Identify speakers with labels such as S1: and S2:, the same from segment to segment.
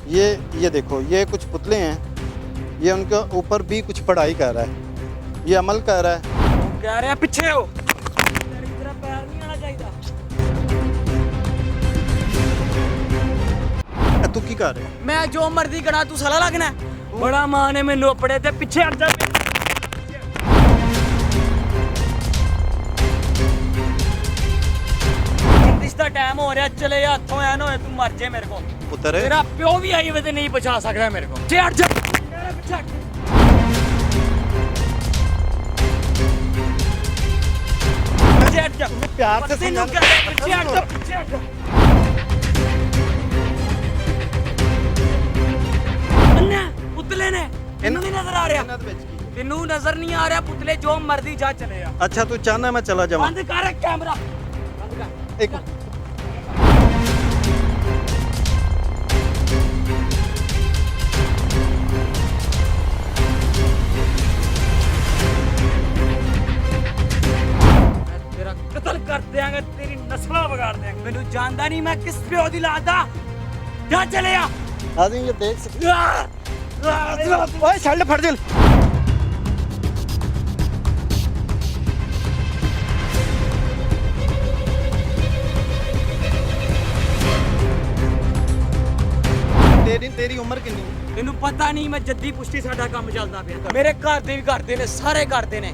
S1: ये देखो, ये कुछ पुतले हैं, ये उनके ऊपर भी कुछ पढ़ाई कर रहा है, ये अमल कर रहा है।
S2: कह रहे हैं पीछे हो, तेरा पैर नहीं आना चाहिए।
S1: तू की कर रहे है?
S2: मैं जो मर्जी करा, तू साला लगना बड़ा मां ने मैनू अपने ते पीछे हट जा। इसका टाइम हो रहा, चले या हथों ऐन होए तू मर जाए मेरे को।
S1: पुत्र
S2: तेरा प्यो भी आई वे नहीं बचा सकता मेरे को। पीछे हट जा, पीछे हट। पीछे हट जा,
S1: प्यार से
S2: पीछे हट जा, पीछे हट जा। अन्ना पुतले ने तेनू नहीं नजर आ रहा? तेनू नजर नहीं आ रहा? पुतले जो मर्जी जा चले जा।
S1: अच्छा तू चाहना मैं चला जाऊं?
S2: बंद कर कैमरा, बंद कर।
S1: एक
S2: तेरा कत्ल कर देंगे, तेरी नस्ल बिगाड़ देंगे। मैनू जानदा नहीं मैं किस प्यो दी लाद दा। जा चले जा।
S1: आदमी ये देख सकते। ओए छड़ फट जल। तेरी उम्र कितनी?
S2: तेनू पता नहीं, मैं जद्दी पुष्टि साडा काम चलदा पिया। मेरे घर दे भी करदे ने, सारे करदे ने।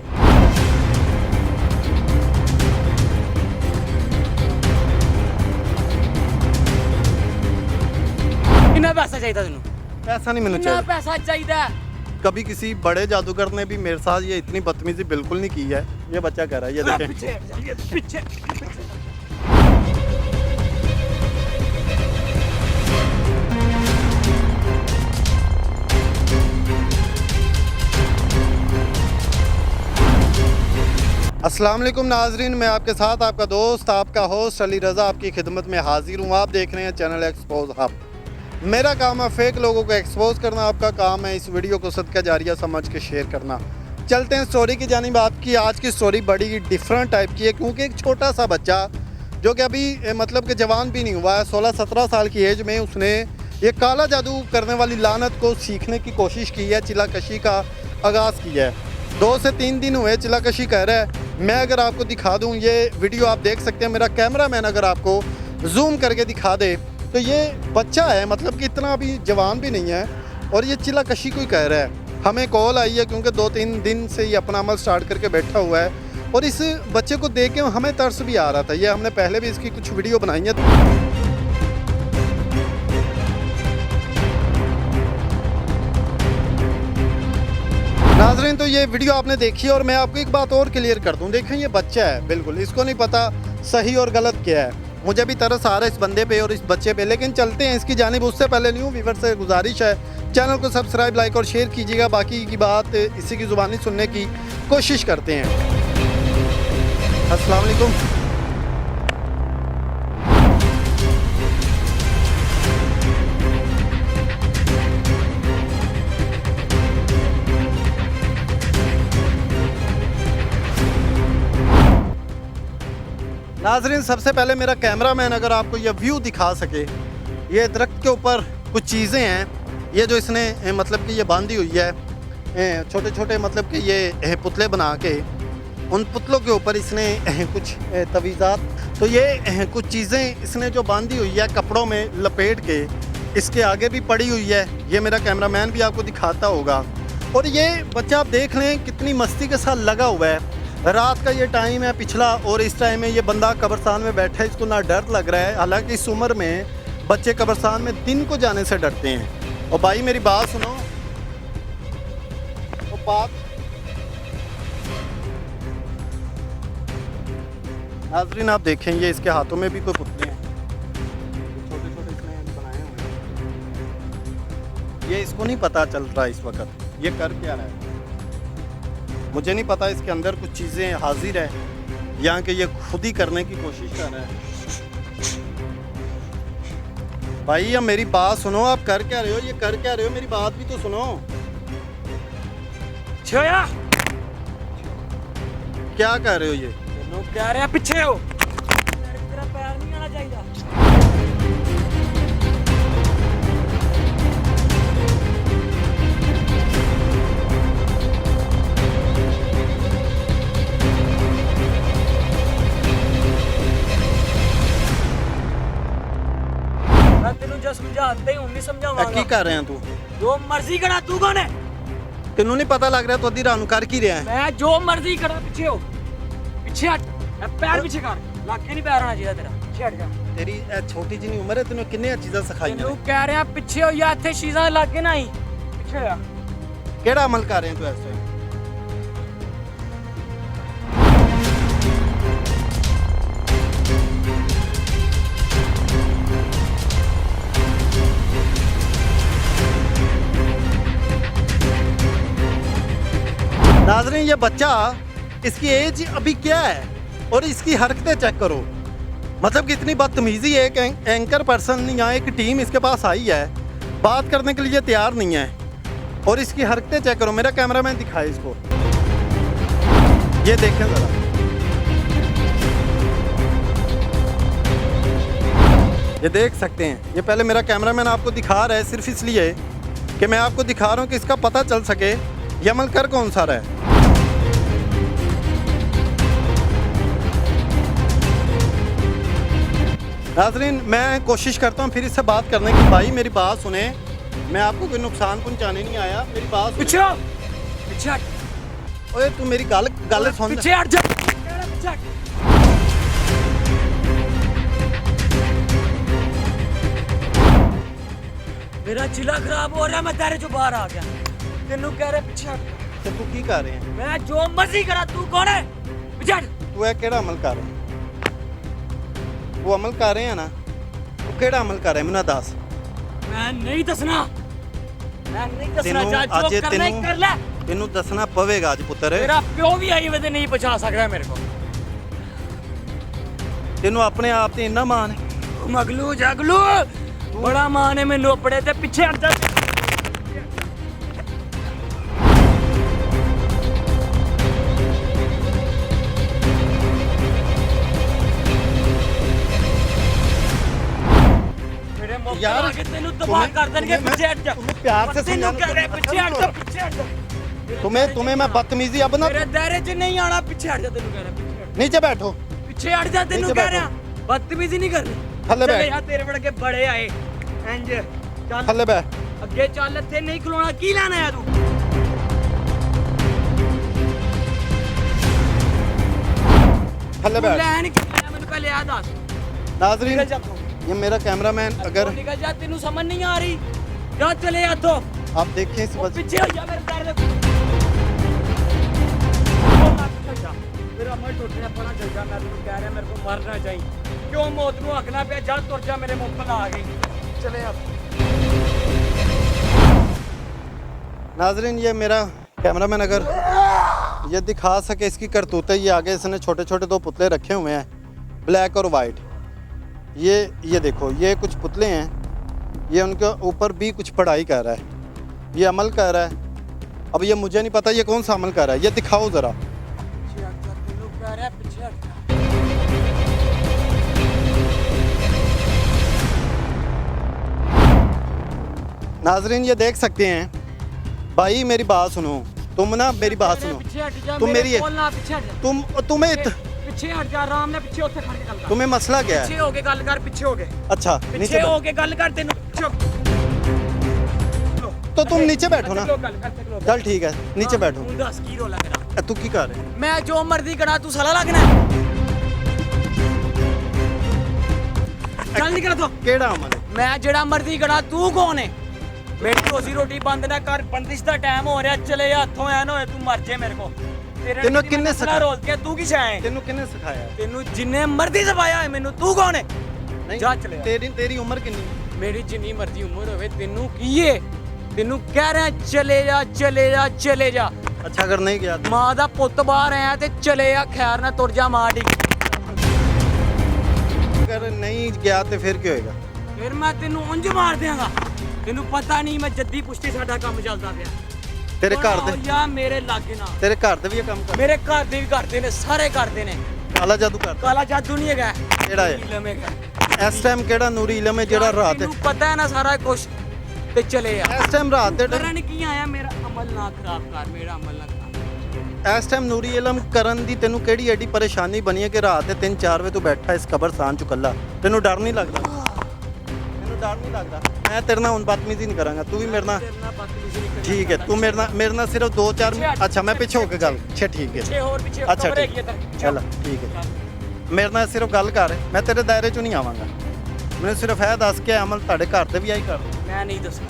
S2: कितना पैसा चाहिए तेनू?
S1: पैसा नहीं मैंने
S2: कितना
S1: चाहिए।
S2: पैसा चाहिए?
S1: कभी किसी बड़े जादूगर ने भी मेरे साथ ये इतनी बदतमीजी बिल्कुल नहीं की है। ये बच्चा कह रहा है, ये देखें।
S2: पीछे पीछे।
S1: अस्सलाम वालेकुम नाजरीन, मैं आपके साथ आपका दोस्त आपका होस्ट अली रज़ा आपकी खिदमत में हाजिर हूँ। आप देख रहे हैं चैनल एक्सपोज हब। मेरा काम है फेक लोगों को एक्सपोज करना, आपका काम है इस वीडियो को सदका जारिया समझ के शेयर करना। चलते हैं स्टोरी की जानिब। आपकी आज की स्टोरी बड़ी डिफरेंट टाइप की है, क्योंकि एक छोटा सा बच्चा जो कि अभी मतलब कि जवान भी नहीं हुआ है, 16-17 साल की एज में उसने ये काला जादू करने वाली लानत को सीखने की कोशिश की है, चिलाकशी का आगाज़ किया है। 2 से 3 दिन हुए चिलाकशी कर रहा है। मैं अगर आपको दिखा दूं, ये वीडियो आप देख सकते हैं, मेरा कैमरामैन अगर आपको जूम करके दिखा दे तो ये बच्चा है, मतलब कि इतना अभी जवान भी नहीं है, और ये चिलाकशी को ही कह रहा है। हमें कॉल आई है क्योंकि 2-3 दिन से ये अपना अमल स्टार्ट करके बैठा हुआ है, और इस बच्चे को देख के हमें तरस भी आ रहा था। ये हमने पहले भी इसकी कुछ वीडियो बनाई है। नाज़रीन, तो ये वीडियो आपने देखी, और मैं आपको एक बात और क्लियर कर दूं। देखें, ये बच्चा है, बिल्कुल इसको नहीं पता सही और गलत क्या है। मुझे भी तरस आ रहा है इस बंदे पे और इस बच्चे पे, लेकिन चलते हैं इसकी जानिब। उससे पहले न्यू व्यूअर से गुजारिश है, चैनल को सब्सक्राइब, लाइक और शेयर कीजिएगा। बाकी की बात इसी की ज़ुबानी सुनने की कोशिश करते हैं। अस्सलाम वालेकुम। नाजरीन, सबसे पहले मेरा कैमरामैन अगर आपको ये व्यू दिखा सके, ये दरख्त के ऊपर कुछ चीज़ें हैं, ये जो इसने मतलब कि ये बांधी हुई है, छोटे छोटे मतलब कि ये पुतले बना के, उन पुतलों के ऊपर इसने कुछ तवीज़ात, तो ये कुछ चीज़ें इसने जो बांधी हुई है कपड़ों में लपेट के, इसके आगे भी पड़ी हुई है। ये मेरा कैमरामैन भी आपको दिखाता होगा। और ये बच्चा आप देख लें कितनी मस्ती के साथ लगा हुआ है। रात का ये टाइम है पिछला, और इस टाइम में ये बंदा कब्रिस्तान में बैठा है, इसको ना डर लग रहा है। हालांकि इस उम्र में बच्चे कब्रिस्तान में दिन को जाने से डरते हैं। और भाई मेरी बात सुनो, वो बात नाज़रीन आप देखें, ये इसके हाथों में भी कोई पुतले हैं, छोटे छोटे इसने बनाए हुए हैं। ये इसको नहीं पता चल रहा इस वक्त ये कर क्या रहा है। मुझे नहीं पता इसके अंदर कुछ चीज़ें हाजिर है, या कि ये खुद ही करने की कोशिश कर रहा है। भाई अब मेरी बात सुनो, आप कर क्या रहे हो, ये कर क्या रहे हो, मेरी बात भी तो सुनो।
S2: छोया
S1: क्या कर रहे हो ये?
S2: लोग कह रहे हैं पीछे हो, तेरा पैर नहीं आना चाहिए। ਹੁਣ ਨਹੀਂ
S1: ਕੀ
S2: ਸਮਝਾਵਾਂਗਾ।
S1: ਕਰ ਰਿਹਾ ਤੂੰ?
S2: ਜੋ ਮਰਜ਼ੀ ਕਰਾ, ਤੂੰ ਕੌਣ ਹੈ?
S1: ਤੈਨੂੰ ਨਹੀਂ ਪਤਾ ਲੱਗ ਰਿਹਾ ਤੂੰ ਅੱਧੀ ਰਾਤ ਨੂੰ ਕਰ ਕੀ ਰਿਹਾ ਹੈ?
S2: ਮੈਂ ਜੋ ਮਰਜ਼ੀ ਕਰਾਂ, ਪਿੱਛੇ ਹੋ, ਪਿੱਛੇ ਹਟ, ਇਹ ਪੈਰ ਪਿੱਛੇ ਕਰ, ਲਾਕੇ ਨਹੀਂ ਪੈਰ ਆਣਾ ਚਾਹੀਦਾ ਤੇਰਾ, ਪਿੱਛੇ ਹਟ ਜਾ।
S1: ਤੇਰੀ ਇਹ ਛੋਟੀ ਜਿਹੀ ਉਮਰ ਹੈ, ਤੈਨੂੰ ਕਿੰਨੀਆਂ ਚੀਜ਼ਾਂ ਸਿਖਾਈਆਂ
S2: ਤੈਨੂੰ
S1: ਨੇ?
S2: ਕਹਿ ਰਿਹਾ ਪਿੱਛੇ ਹੋ ਜਾਂ ਇੱਥੇ ਸ਼ੀਜ਼ਾਂ ਲਾਗੇ ਨਾ ਹੀ, ਪਿੱਛੇ ਹੋ ਜਾ।
S1: ਕਿਹੜਾ ਅਮਲ ਕਰ ਰਿਹਾ ਤੂੰ ਇਸ ਟਾਈਮ? नाज़रीन ये बच्चा, इसकी एज अभी क्या है और इसकी हरकतें चेक करो। मतलब कि इतनी बदतमीज़ी, एक एंकर पर्सन यहाँ एक टीम इसके पास आई है, बात करने के लिए तैयार नहीं है और इसकी हरकतें चेक करो। मेरा कैमरामैन दिखाए इसको, ये देखें ज़रा। ये देख सकते हैं, ये पहले मेरा कैमरामैन आपको दिखा रहा है सिर्फ इसलिए कि मैं आपको दिखा रहा हूँ कि इसका पता चल सके ये अमल कर कौन सा रहा है। नाज़रीन मैं कोशिश करता हूँ फिर इससे बात करने की। भाई मेरी बात सुने, मैं आपको कोई नुकसान पहुँचाने नहीं आया, मेरी बात सुने।
S2: पिछे हो, पिछे हट।
S1: ओए तू मेरी गल सुन।
S2: पिछे हट जा, पिछे हट। मेरा जिला खराब हो रहा है, मैं तेरे जो बाहर आ गया। तेनू कह रहे पिछे हट।
S1: ते तू की कर रहे हैं?
S2: मैं जो मर्जी करा, तू कौन है? पिछे हट।
S1: तू है केड़ा अमल कर रहा है? वो अमल कर रहे हैं ना, तू केड़ा अमल कर रहा है मैनू दस।
S2: मैं नहीं दसना, मैं नहीं दसना,
S1: तेनू
S2: जा जो
S1: अजे
S2: करना ही कर ले।
S1: तेनू दसना पवेगा अज पुत्र।
S2: तेरा प्यो भी आई वे नहीं बचा सकता मेरे को।
S1: तेनू अपने आप ते इन्ना मान है?
S2: मगलू जगलू बड़ा मान है मैनू अपने ते, पिछे हट जा।
S1: यार
S2: तेनू दबा कर देंगे, पिछे हट जा।
S1: प्यार से
S2: तेनू कह रहे पिछे हट जा, पिछे हट जा।
S1: तुम्हें मैं बदतमीजी अब ना।
S2: मेरे दायरे च नहीं आना, पिछे हट जा। तेनू कह रहा पिछे हट,
S1: नीचे बैठो,
S2: पिछे हट जा। तेनू
S1: नीचे
S2: कह रहा बदतमीजी नहीं करनी।
S1: थल्ले
S2: चले
S1: बैठ।
S2: यार, तेरे बड़े के बड़े आए इंज चल,
S1: थल्ले बैठ।
S2: अगे चल, इत्थे नहीं खलोना। की लेना है तू?
S1: थल्ले बैठ।
S2: लैन की लेना, मैनू पहले आ दस।
S1: नाज़रीन
S2: निकल जा तू,
S1: ये मेरा कैमरामैन, अगर
S2: निकल जा। तेनू समझ नहीं आ रही, जा चले जा तो।
S1: आप देखें इस वजह
S2: पीछे हो जा मेरे दायरे से। मेरा मन टूट रहा, पड़ा चल जा। मैं तेनू कह रहा मेरे को मरना चाहिए। क्यों मौत नू हकना पे? जा तुर जा, मेरे मुख आ गई। चले अब।
S1: नाज़रीन ये मेरा कैमरामैन अगर ये दिखा सके इसकी करतूतें। ये आगे इसने छोटे छोटे दो पुतले रखे हुए हैं, ब्लैक और वाइट। ये देखो, ये कुछ पुतले हैं, ये उनके ऊपर भी कुछ पढ़ाई कर रहा है, ये अमल कर रहा है। अब ये मुझे नहीं पता ये कौन सा अमल कर रहा है, ये दिखाओ ज़रा।
S2: पीछे हट जा, तेनू कह रहा पीछे हट जा।
S1: नाज़रीन ये देख सकते हैं, भाई मेरी बात सुनो, तुम ना मेरी बात सुनो,
S2: पीछे हट जा,
S1: तुम
S2: मेरे
S1: मेरी
S2: बोलना, पीछे हट जा।
S1: तुम्हें
S2: पीछे हट जा, आराम ने पीछे उत्थे खड़ के गल कर।
S1: तुम्हें मसला क्या
S2: पीछे
S1: है?
S2: हो के गल कर, पीछे हो के,
S1: अच्छा
S2: पीछे
S1: नीचे
S2: हो के गल कर। तेनू
S1: तो तुम नीचे बैठो ना। चल ठीक है, नीचे बैठो।
S2: तू दस की रोला मेरा?
S1: तू की कर रहे हैं?
S2: मैं जो मर्जी करा, तू साला लगना है। चल निकल तो।
S1: केड़ा अमल है?
S2: मैं जेड़ा मर्जी करा, तू कौन है? मेरी रोजी रोटी बंद ना कर, बंदिश दा टाइम हो रहा। चले जा हथों, ऐ ना होए तू मर जे मेरे को।
S1: तेनू किन्ने सिखाया?
S2: रोज के तू की छाए?
S1: तेनू किन्ने सिखाया है?
S2: तेनू जिन्ने मर्जी सिखाया है मेनू। तू कौन है?
S1: नहीं,
S2: जा चले जा।
S1: तेरी उम्र कितनी?
S2: मेरी जिन्नी मर्जी उम्र होवे, तेनू की है? तेनू कह रहे हैं चले जा, चले जा, चले जा।
S1: अच्छा अगर नहीं गया तो?
S2: मां दा पुੱਤ बाहर आया ते चले जा, खैर ना तुर जा मां डी।
S1: अगर नहीं गया तो फिर क्या होएगा?
S2: फिर मैं तेनू उंज मार देंगा। तेनू पता नहीं मैं जद्दी पुश्ती साडा काम चलदा पिया।
S1: तेरे घर दे
S2: या मेरे लागे ना।
S1: तेरे घर दे भी ये काम कर?
S2: मेरे घर दे भी करते ने, सारे करते ने।
S1: काला जादू कर?
S2: काला जादू नहीं है।
S1: केड़ा है?
S2: इलम है।
S1: इस टाइम केड़ा नूरी इलम है जेड़ा रात है?
S2: तेनू पता है ना सारा कुछ, ते चले जा।
S1: इस टाइम रात दे
S2: करन की आया, मेरा अमल ना खराब कर, मेरा अमल ना खराब।
S1: इस टाइम नूरी इलम करन दी तेनू केड़ी एडी परेशानी बनी है कि रात दे 3-4 बजे तू बैठा इस कब्रस्तान च कल्ला? तेनू डर नहीं लगदा? तेनू डर नहीं लगता मैं तेरे ना उन बदतमीजी नहीं करांगा तू भी मेरे ना
S2: तेरे ਨਾਲ ਬਦਤਮੀਜ਼ੀ ਨਹੀਂ ਕਰਨੀ।
S1: ठीक है तू मेरे ना सिर्फ 2-4 अच्छा मैं पिछे होके गल अच्छा ठीक है
S2: ਪਿੱਛੇ ਹੋਰ ਪਿੱਛੇ
S1: अच्छा
S2: ਕਮਰੇ
S1: ठीक
S2: ਕੀ ਇੱਧਰ
S1: चल ठीक है मेरे ਨਾਲ ਸਿਰਫ ਗੱਲ ਕਰ ਮੈਂ ਤੇਰੇ ਦਾਇਰੇ ਚੋਂ ਨਹੀਂ ਆਵਾਂਗਾ ਮੈਨੂੰ ਸਿਰਫ ਇਹ ਦੱਸ ਕੇ ਅਮਲ ਤੁਹਾਡੇ ਘਰ ਤੇ ਵੀ ਆਈ ਕਰ
S2: ਮੈਂ ਨਹੀਂ ਦੱਸਣਾ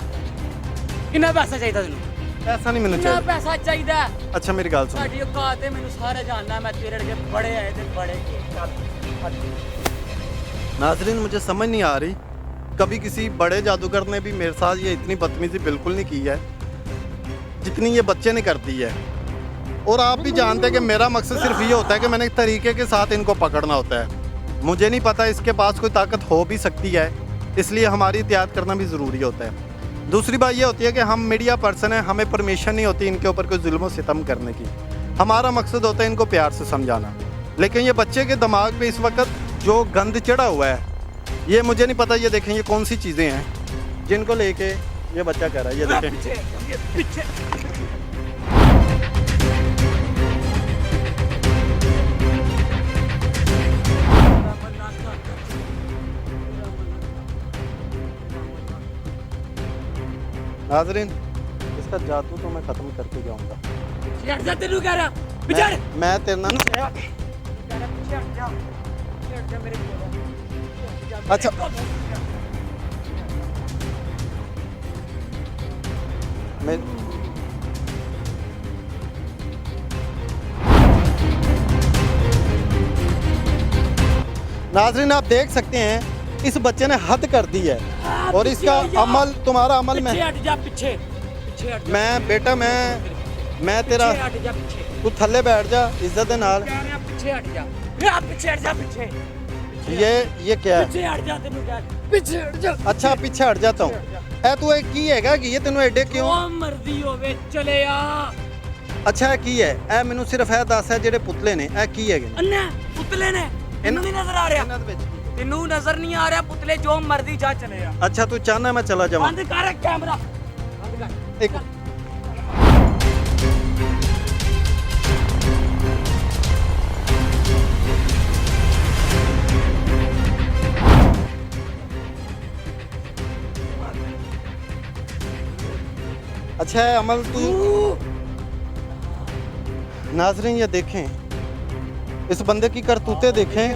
S2: ਕਿੰਨਾ ਪੈਸਾ ਚਾਹੀਦਾ ਤੈਨੂੰ
S1: ਐਸਾ ਨਹੀਂ ਮੈਨੂੰ
S2: ਕਿੰਨਾ
S1: ਚਾਹੀਦਾ
S2: ਪੈਸਾ ਚਾਹੀਦਾ
S1: ਅੱਛਾ ਮੇਰੀ ਗੱਲ ਸੁਣ
S2: ਸਾਡੀ ਔਕਾਤ ਹੈ ਮੈਨੂੰ ਸਾਰੇ ਜਾਣਨਾ ਮੈਂ ਤੇਰੇ ਅਰਗੇ ਬੜੇ ਆਏ ਤੇ ਬੜੇ
S1: नाजरीन मुझे समझ नहीं आ रही कभी किसी बड़े जादूगर ने भी मेरे साथ ये इतनी बदतमीजी बिल्कुल नहीं की है जितनी ये बच्चे ने कर दी है और आप भी जानते हैं कि मेरा मकसद सिर्फ ये होता है कि मैंने एक तरीके के साथ इनको पकड़ना होता है मुझे नहीं पता इसके पास कोई ताकत हो भी सकती है इसलिए हमारी एहतियात करना भी ज़रूरी होता है दूसरी बात ये होती है कि हम मीडिया पर्सन हैं हमें परमिशन नहीं होती इनके ऊपर कोई जुल्म सितम करने की हमारा मकसद होता है इनको प्यार से समझाना लेकिन ये बच्चे के दिमाग पे इस वक्त जो गंद चढ़ा हुआ है ये मुझे नहीं पता ये देखें ये कौन सी चीज़ें हैं जिनको लेके ये बच्चा कह रहा है ये देखें
S2: ਪਿੱਛੇ
S1: नाजरीन इसका जादू तो मैं ख़त्म करके जाऊंगा
S2: ਹਟ ਜਾ ਤੈਨੂੰ ਕਹਿ ਰਿਹਾ ਪਿੱਛੇ ਹਟ
S1: मैं तेरे ना
S2: ਪਿੱਛੇ ਹਟ ਜਾ ਪਿੱਛੇ ਹਟ ਜਾ ਮੇਰੇ ਕੋਲ
S1: अच्छा। मैं नाजरीन आप देख सकते हैं इस बच्चे ने हद कर दी है और इसका अमल तुम्हारा अमल में
S2: ਪਿੱਛੇ ਹਟ ਜਾ ਪਿੱਛੇ ਹਟ ਜਾ
S1: मैं बेटा मैं तेरा
S2: ਪਿੱਛੇ ਹਟ ਜਾ ਪਿੱਛੇ
S1: तू थल्ले बैठ जा इज्जत दे नाल
S2: ਕਹਿ ਰਿਹਾ ਪਿੱਛੇ ਹਟ ਜਾ ਪਿੱਛੇ ਹਟ ਜਾ ਪਿੱਛੇ
S1: ये क्या है
S2: ਪਿੱਛੇ ਹਟ ਜਾ ਤੈਨੂੰ ਕਹਿ ਪਿੱਛੇ ਹਟ ਜਾ
S1: अच्छा पीछे हट जाता हूँ ए तू एक की हैगा कि ये तेनों एडे क्यों
S2: ਉਹ ਮਰਜ਼ੀ ਹੋਵੇ ਚਲੇ ਆ
S1: ਅੱਛਾ ਇਹ ਕੀ ਹੈ ਇਹ ਮੈਨੂੰ ਸਿਰਫ ਇਹ ਦੱਸ ਹੈ ਜਿਹੜੇ ਪੁਤਲੇ ਨੇ ਇਹ ਕੀ ਹੈਗੇ ਨੇ
S2: ਅੰਨਾ ਪੁਤਲੇ ਨੇ ਤੈਨੂੰ ਨਹੀਂ ਨਜ਼ਰ ਆ ਰਿਹਾ
S1: ਇਹਨਾਂ ਦੇ ਵਿੱਚ ਕੀ ਹੈ?
S2: ਤੈਨੂੰ ਨਜ਼ਰ ਨਹੀਂ ਆ ਰਿਹਾ ਪੁਤਲੇ ਜੋ ਮਰਜ਼ੀ ਜਾ ਚਲੇ ਆ
S1: ਅੱਛਾ ਤੂੰ ਚਾਹਨਾ ਮੈਂ ਚਲਾ ਜਾਵਾਂ
S2: ਬੰਦ ਕਰ ਕੈਮਰਾ ਬੰਦ ਕਰ
S1: ਇੱਕ अच्छा है अमल तू नाजरीन ये देखें इस बंदे की करतूतें देखें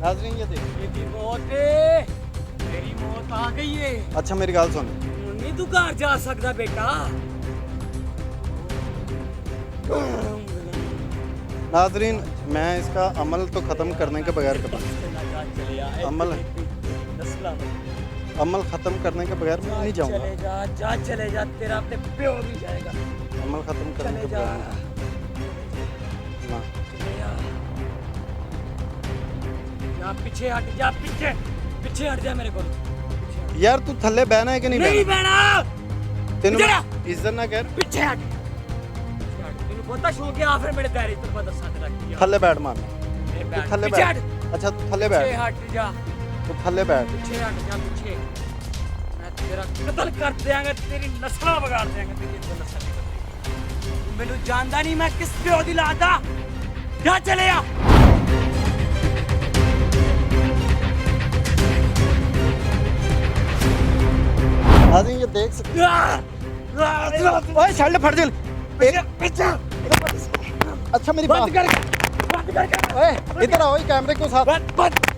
S1: नाजरीन ये देखें
S2: तेरी मौत है तेरी मौत आ गई है
S1: अच्छा मेरी गल सुन
S2: नहीं तू घर जा सकता बेटा
S1: नाजरीन मैं इसका अमल तो ख़त्म करने के बगैर अमल अमल ख़त्म करने के बगैर मैं नहीं जाऊंगा
S2: चले जा तेरा अपने प्यो भी जाएगा
S1: अमल ख़त्म करने
S2: चले
S1: के
S2: जा
S1: बगैर ना
S2: चले जा जा पीछे हट जा पीछे हट जा मेरे को
S1: यार तू थल्ले बहना है कि नहीं
S2: नहीं
S1: बहना
S2: बहना
S1: तेनू
S2: इधर आ।
S1: इज्जत ना कर
S2: पीछे हट तेनू पता शौक है फिर मेरे दायरे तेरे को दसा दे रखी
S1: थल्ले बैठ मारना तू थल्ले
S2: पीछे
S1: बैठ
S2: हट
S1: अच्छा तू थल्ले
S2: पीछे
S1: बैठ
S2: हट जा
S1: तू थल्ले बैठ
S2: पीछे हट जा पीछे मैं तेरा कत्ल कर देंगा तेरी नस्ल बिगाड़ देंगे तेरी तो नस्ल नहीं बदलेगी तू मैनू जानदा नहीं मैं किस प्यो दी लाद दा जा चले आ
S1: नाज़रीन ये देख सकते ओए छड़ ले फट जल
S2: पीछे
S1: अच्छा मेरी
S2: बंद
S1: बात
S2: कर
S1: ओए इधर आओ ये कैमरे को साथ
S2: बंद